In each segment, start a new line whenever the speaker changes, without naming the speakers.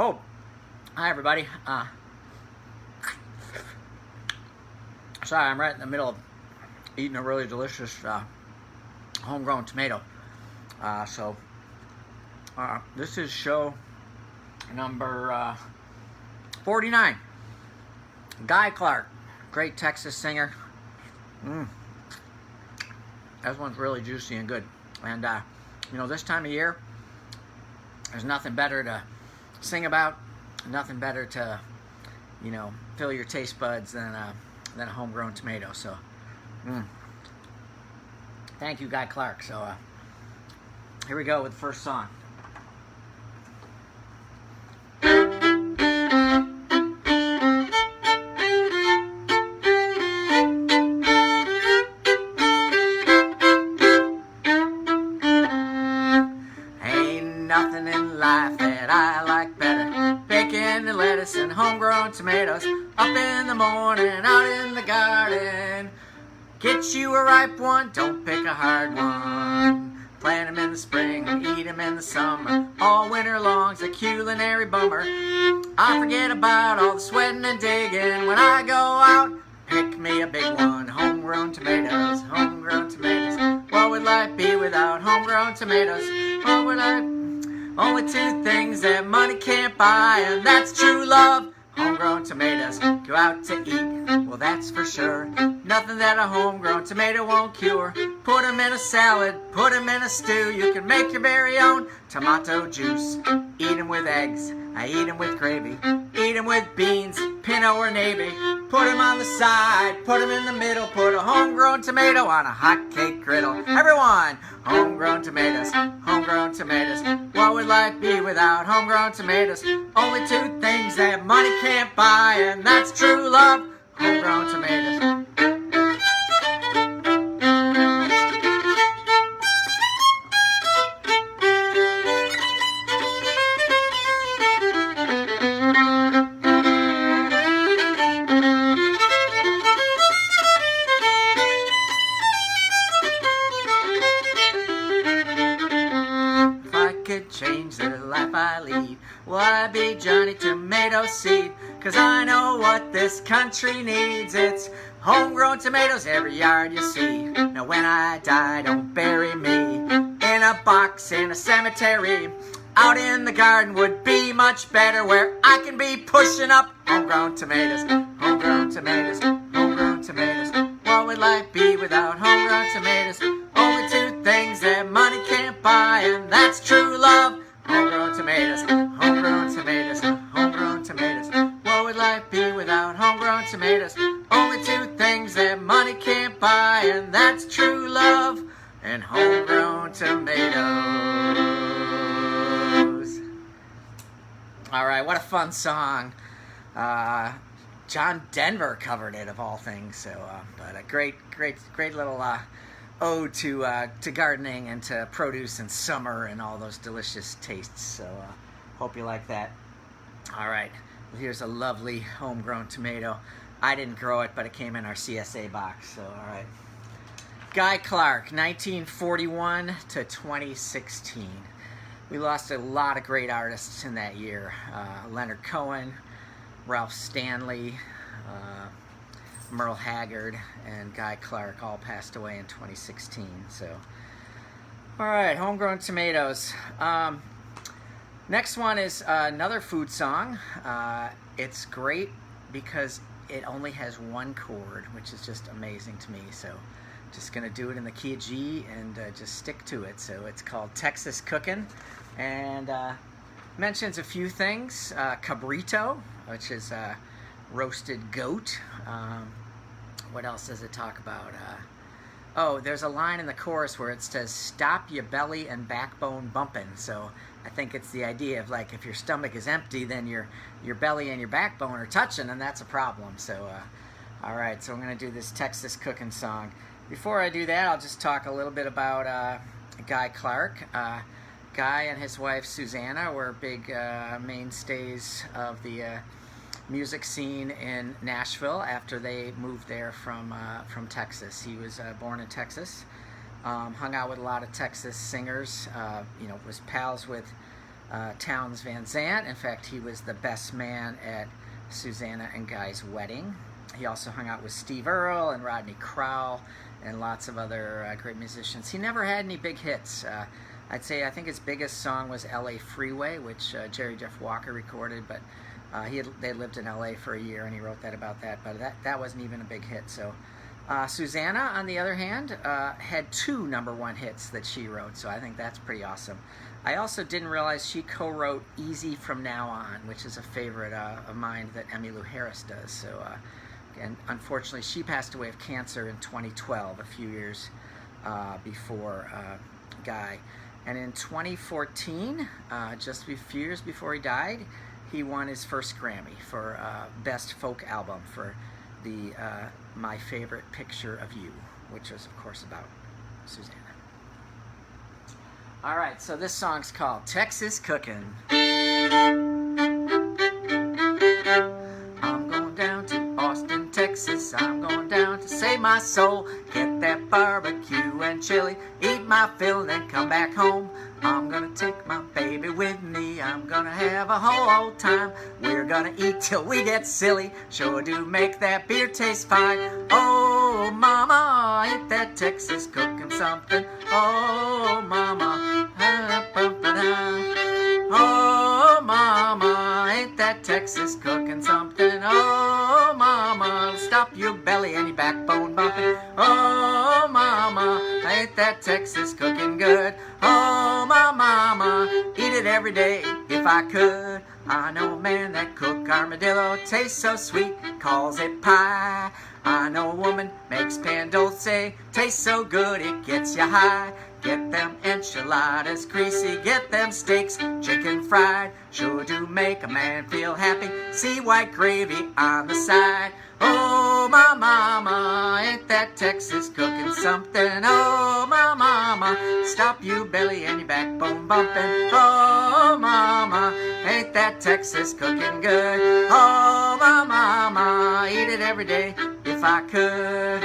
Oh, hi everybody. Sorry, I'm right in the middle of eating a really delicious homegrown tomato. This is show number 49. Guy Clark, great Texas singer. This one's really juicy and good. And you know, this time of year, there's nothing better to sing about, nothing better to, you know, fill your taste buds than a homegrown tomato. So, thank you, Guy Clark. So, here we go with the first song. Nothing in life that I like better. Bacon and lettuce and homegrown tomatoes. Up in the morning, out in the garden. Get you a ripe one, don't pick a hard one. Plant them in the spring, eat them in the summer. All winter long's a culinary bummer. I forget about all the sweating and digging. When I go out, pick me a big one. Homegrown tomatoes, homegrown tomatoes. What would life be without homegrown tomatoes? What would life... Only two things that money can't buy, and that's true love. Homegrown tomatoes go out to eat, well that's for sure. Nothing that a homegrown tomato won't cure. Put them in a salad, put them in a stew. You can make your very own tomato juice. Eat them with eggs, I eat them with gravy. Eat them with beans, pinot or navy. Put them on the side, put them in the middle. Put a homegrown tomato on a hot cake griddle. Everyone, homegrown tomatoes, homegrown tomatoes. What would life be without homegrown tomatoes? Only two things that money can't buy, and that's true love. Homegrown tomatoes. Change the life I lead, will I be Johnny Tomato Seed? Cause I know what this country needs. It's homegrown tomatoes every yard you see. Now when I die, don't bury me in a box in a cemetery. Out in the garden would be much better, where I can be pushing up homegrown tomatoes, homegrown tomatoes, homegrown tomatoes. What would life be without homegrown tomatoes? Only two things that money can't buy, and that's true love. Homegrown tomatoes, homegrown tomatoes, homegrown tomatoes. What would life be without homegrown tomatoes? Only two things that money can't buy, and that's true love and homegrown tomatoes. All right, what a fun song. John Denver covered it, of all things. So, but a great little ode to gardening and to produce and summer and all those delicious tastes. So, hope you like that. All right, well, here's a lovely homegrown tomato. I didn't grow it, but it came in our CSA box. So, all right. Guy Clark, 1941 to 2016. We lost a lot of great artists in that year. Leonard Cohen, Ralph Stanley, Merle Haggard, and Guy Clark all passed away in 2016. So, all right, homegrown tomatoes. Next one is another food song. It's great because it only has one chord, which is just amazing to me. So, just gonna do it in the key of G and just stick to it. So it's called Texas Cookin', and mentions a few things. Cabrito, which is roasted goat. What else does it talk about? Oh, there's a line in the chorus where it says, "Stop your belly and backbone bumping." So I think it's the idea of, like, if your stomach is empty, then your belly and your backbone are touching, and that's a problem. So, all right, so I'm going to do this Texas Cookin' song. Before I do that, I'll just talk a little bit about Guy Clark. Guy and his wife Susanna were big mainstays of the music scene in Nashville after they moved there from Texas. He was born in Texas, hung out with a lot of Texas singers, was pals with Townes Van Zandt. In fact, he was the best man at Susanna and Guy's wedding. He also hung out with Steve Earle and Rodney Crowell and lots of other great musicians. He never had any big hits. I think his biggest song was L.A. Freeway, which Jerry Jeff Walker recorded, but they lived in L.A. for a year and he wrote that about that, but that wasn't even a big hit. So Susanna, on the other hand, had 2 #1 hits that she wrote, so I think that's pretty awesome. I also didn't realize she co-wrote Easy From Now On, which is a favorite of mine that Emmylou Harris does. So, and unfortunately, she passed away of cancer in 2012, a few years before Guy. And in 2014, just a few years before he died, he won his first Grammy for Best Folk Album for the My Favorite Picture of You, which was, of course, about Susanna. All right, so this song's called Texas Cookin'. I'm going down to Austin, Texas. I'm going down to save my soul. Get that barbecue and chili. Eat my fill and then come back home. I'm gonna take my baby with me. I'm gonna have a whole old time. We're gonna eat till we get silly. Sure do make that beer taste fine. Oh, mama, ain't that Texas cooking something? Oh, mama. Oh, mama, ain't that Texas cooking something? Oh, mama, stop your belly and your backbone bumping. Oh, mama, ain't that Texas cooking good? Oh, my mama, eat it every day if I could. I know a man that cook armadillo, tastes so sweet, calls it pie. I know a woman makes pan dulce, tastes so good it gets you high. Get them enchiladas greasy, get them steaks chicken fried. Sure do make a man feel happy, see white gravy on the side. Oh, my mama, ain't that Texas cooking something? Oh, my mama, stop you belly and your backbone bumping. Oh, mama, ain't that Texas cooking good? Oh, my mama, eat it every day if I could.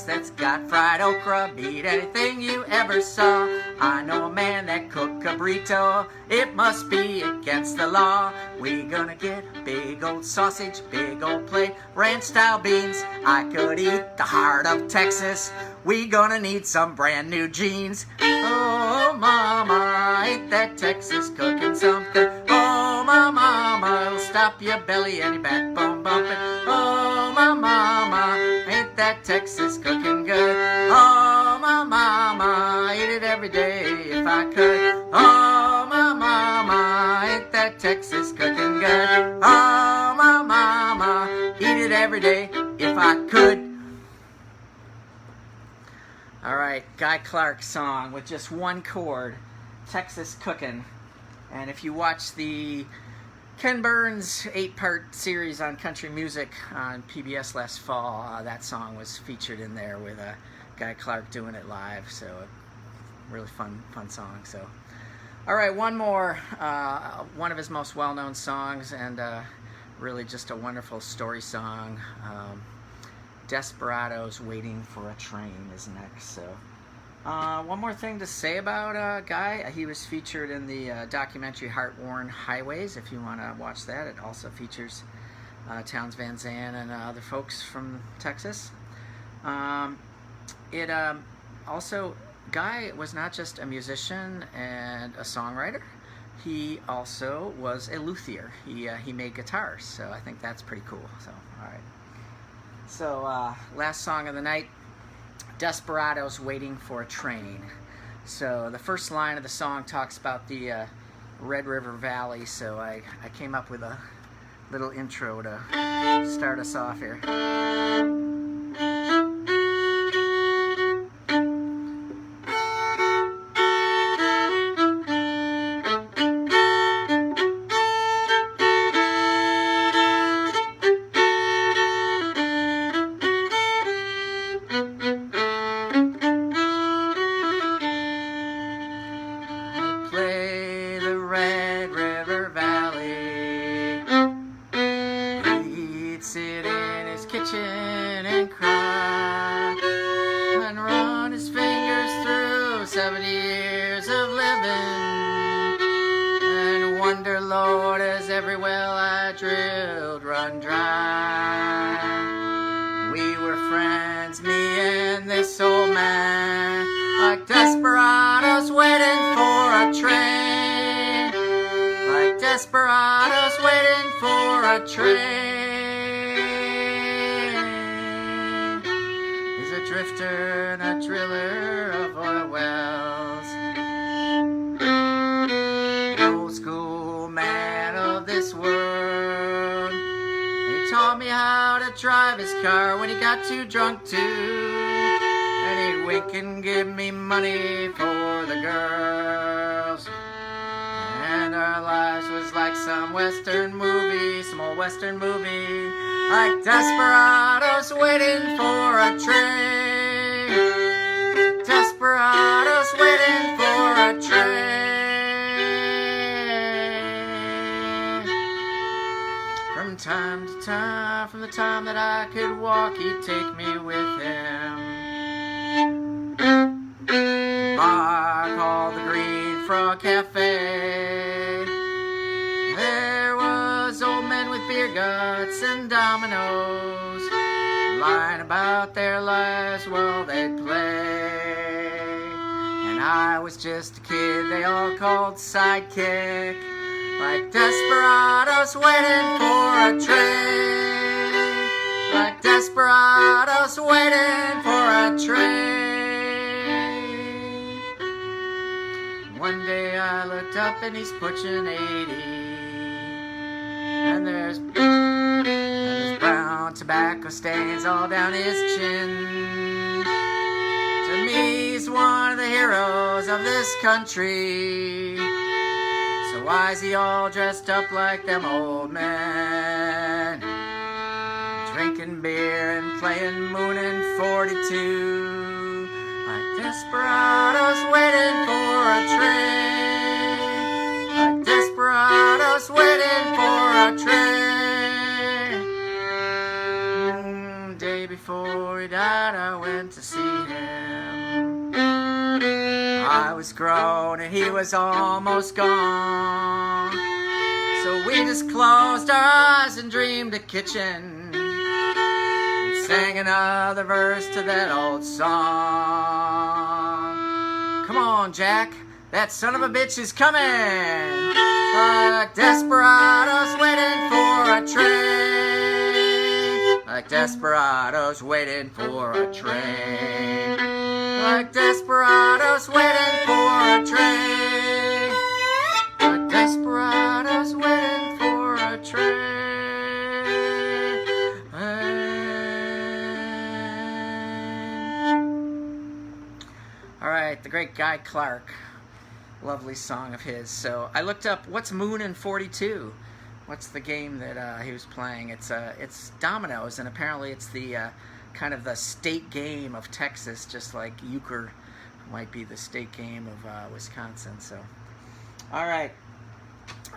That's got fried okra, beat anything you ever saw. I know a man that cook a burrito, it must be against the law. We gonna get a big old sausage, big old plate, ranch style beans. I could eat the heart of Texas. We gonna need some brand new jeans. Oh, mama, ain't that Texas cooking something? Oh, my mama, it'll stop your belly and your backbone bumping. Oh, my mama, ain't that Texas cooking good? Oh, my mama, eat it every day if I could. Oh, my mama, ain't that Texas cooking good? Oh, my mama, eat it every day if I could. All right, Guy Clark song with just one chord, Texas Cookin'. And if you watch the Ken Burns 8-part series on country music on PBS last fall, that song was featured in there with Guy Clark doing it live. So a really fun song. So, all right, one more, one of his most well-known songs, and really just a wonderful story song. Desperados, Waiting for a Train is next. So one more thing to say about Guy. He was featured in the documentary Heart-Worn Highways. If you want to watch that, it also features Townes Van Zandt and other folks from Texas. Also, Guy was not just a musician and a songwriter. He also was a luthier. He made guitars, so I think that's pretty cool. So, all right. So, last song of the night, Desperados, Waiting for a Train. So the first line of the song talks about the Red River Valley, so I came up with a little intro to start us off here. he'd sit in his kitchen and cry and run his fingers through 70 years of living and wonder, Lord, as every well I drilled run dry. We were friends, me and this old man, like desperados waiting for a train, like desperados waiting for a train. He's a drifter and a driller of oil wells, the old school man of this world. He taught me how to drive his car when he got too drunk to, and he'd wink and give me money for the girls. And our lives was like some western movie, some old western movie, like desperados waiting for a train, desperados waiting for a train. From time to time, from the time that I could walk, he'd take me with him. Bar called the Green Frog Cafe. There was old men with beer guts and dominoes, lying about their lives while they'd play. And I was just a kid they all called sidekick, like desperados waiting for a train, like desperados waiting for a train. One day I looked up and he's pushing 80, and there's brown tobacco stains all down his chin. To me he's one of the heroes of this country. So why is he all dressed up like them old men, drinking beer and playing Moonin' 42, like desperados waiting for a train, like desperados waiting for a train. Day before he died I went to see him. I was grown and he was almost gone, so we just closed our eyes and dreamed a kitchen, sang another verse to that old song. Come on, Jack, that son of a bitch is coming, like desperados waiting for a train, like desperados waiting for a train, like desperados waiting for a train, like desperados waiting for a train. Alright, the great Guy Clark. Lovely song of his. So I looked up what's Moonin' 42. What's the game that he was playing? It's dominoes, and apparently it's the kind of the state game of Texas, just like euchre might be the state game of Wisconsin. So, all right,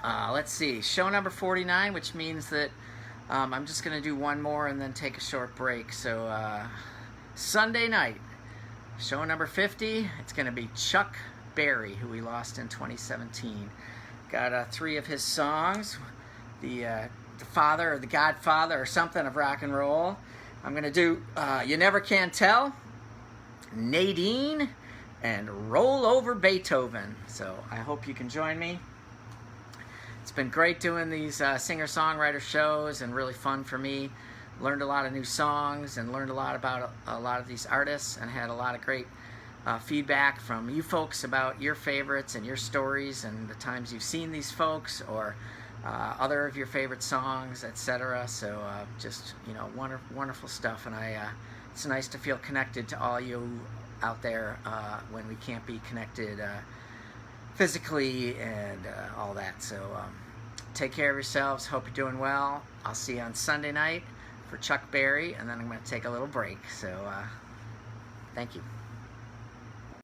let's see. Show number 49, which means that I'm just going to do one more and then take a short break. So Sunday night, show number 50, it's going to be Chuck Berry, who we lost in 2017. Got 3 of his songs, the father or the godfather or something of rock and roll. I'm going to do You Never Can Tell, Nadine, and Roll Over Beethoven. So I hope you can join me. It's been great doing these singer-songwriter shows, and really fun for me. Learned a lot of new songs and learned a lot about a lot of these artists, and had a lot of great feedback from you folks about your favorites and your stories and the times you've seen these folks, or other of your favorite songs, etc. So just, you know, wonderful stuff, and it's nice to feel connected to all you out there when we can't be connected physically and all that. So take care of yourselves. Hope you're doing well. I'll see you on Sunday night for Chuck Berry, and then I'm going to take a little break. So thank you.